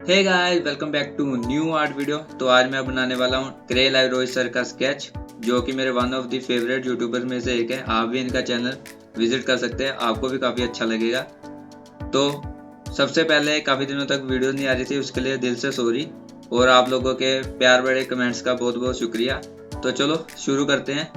Hey guys, welcome back to new art video. तो आज मैं बनाने वाला हूँ क्रेलाइव रोहित सर का स्केच, जो कि मेरे one of the favourite youtuber में से एक है। आप भी इनका चैनल विजिट कर सकते हैं, आपको भी काफ़ी अच्छा लगेगा। तो सबसे पहले काफ़ी दिनों तक वीडियो नहीं आ रही थी, उसके लिए दिल से सॉरी, और आप लोगों के प्यार बड़े कमेंट्स का बहुत बहुत शुक्रिया। तो चलो शुरू करते हैं।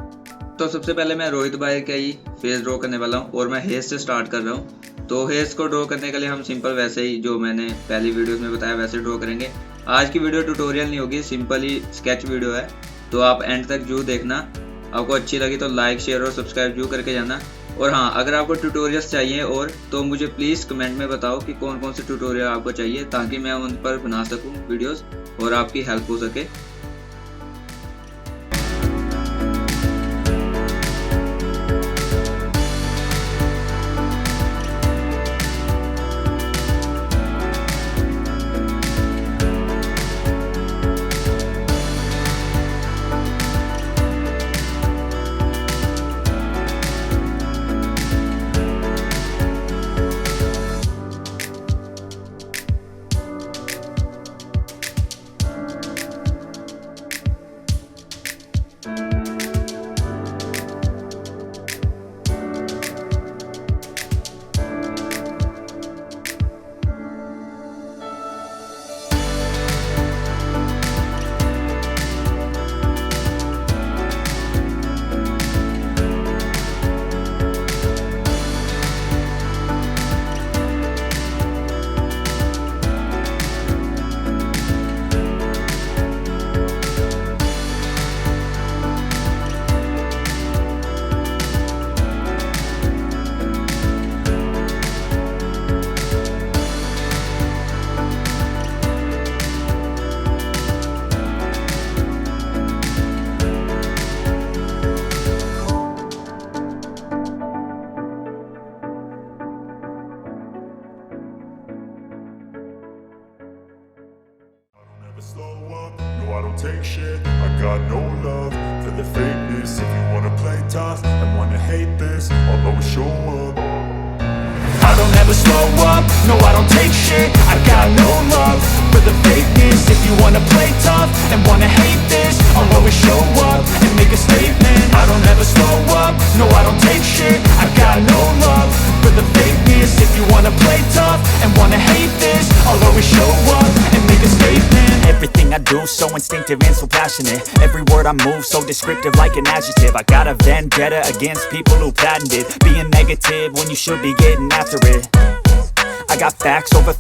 तो सबसे पहले मैं रोहित भाई का ही फेस ड्रॉ करने वाला हूँ और मैं हेयर्स से स्टार्ट कर रहा हूँ। तो हेयर्स को ड्रॉ करने के लिए हम सिंपल वैसे ही जो मैंने पहली वीडियोस में बताया वैसे ड्रॉ करेंगे। आज की वीडियो ट्यूटोरियल नहीं होगी, सिंपल ही स्केच वीडियो है। तो आप एंड तक जरूर देखना, आपको अच्छी लगी तो लाइक शेयर और सब्सक्राइब जरूर करके जाना। और हाँ, अगर आपको ट्यूटोरियल्स चाहिए और तो मुझे प्लीज़ कमेंट में बताओ कि कौन कौन से ट्यूटोरियल आपको चाहिए, ताकि मैं उन पर बना सकूँ वीडियोज़ और आपकी हेल्प हो सके। Slow up, no I don't take shit. I got no love for the fakeness. If you wanna play tough and wanna hate this, I'll always show up. I don't ever slow up, no I don't take shit. I got no love for the fakeness. If you wanna play tough and wanna hate this, I'll always show up and make a statement. I don't ever slow up, no I don't take shit. I got no love for the fakeness. If you wanna play tough and wanna hate this, I'll always show up and make a statement. Everything I do so instinctive and so passionate. Every word I move so descriptive like an adjective. I got a vendetta against people who patented being negative when you should be getting after it. I got facts over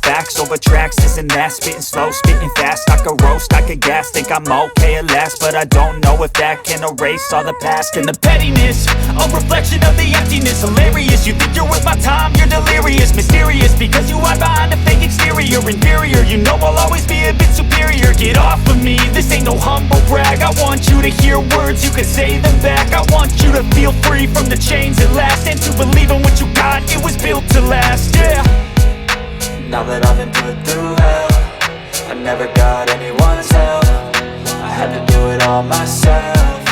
tracks, this and that. Spitting slow, spitting fast. I could roast, I could gas. Think I'm okay at last, but I don't know if that can erase all the past. And the pettiness, a reflection of the emptiness. Hilarious, you think you're worth my time, you're delirious. Mysterious, because you hide behind a fake exterior. Inferior, you know I'll always be a bit superior. Get off of me, this ain't no humble brag. I want you to hear words, you can say them back. I want you to feel free from the chains at last, and to believe in what you got, it was built to last, yeah. Now that I've been put through hell, I never got anyone's help. I had to do it all myself.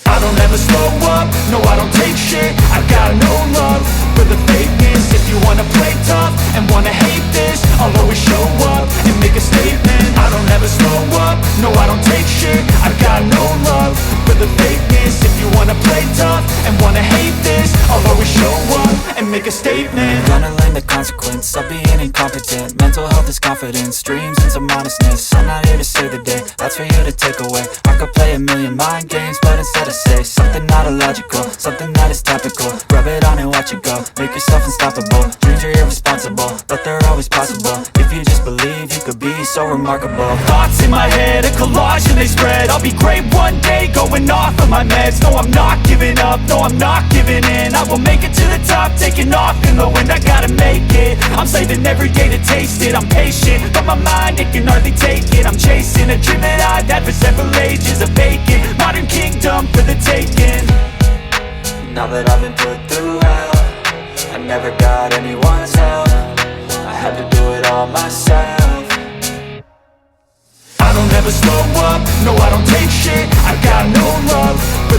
I don't ever slow up, no I don't take shit. I got no love for the fakeness. If you wanna play tough and wanna hate this, I'll always show up and make a statement. I don't ever slow up, no I don't take shit. I got no love for the fakeness. If you wanna play tough and wanna hate this, I'll always show up and make a statement. Gonna learn the consequence of being incompetent. Mental health is confidence, dreams and some honestness. I'm not here to save the day, that's for you to take away. I could play a million mind games, but instead I say something not illogical, something that is topical. Rub it on and watch it go, make yourself unstoppable. Dreams are irresponsible, but they're always possible. If you just believe, you could be so remarkable. Thoughts in my head, a collage and they spread. I'll be great one day, going off of my meds. No, I'm not giving up, no, I'm not giving in. I will make it to the top, taking off in the wind. I gotta make it, I'm saving every day to taste it. I'm patient, but my mind, it can hardly take it. I'm chasing a dream that I've had for several ages. A vacant, modern kingdom for the taking. Now that I've been put through hell, I never got anyone's help. I had to do it all myself. I don't ever slow up, no I don't take shit. I got no love for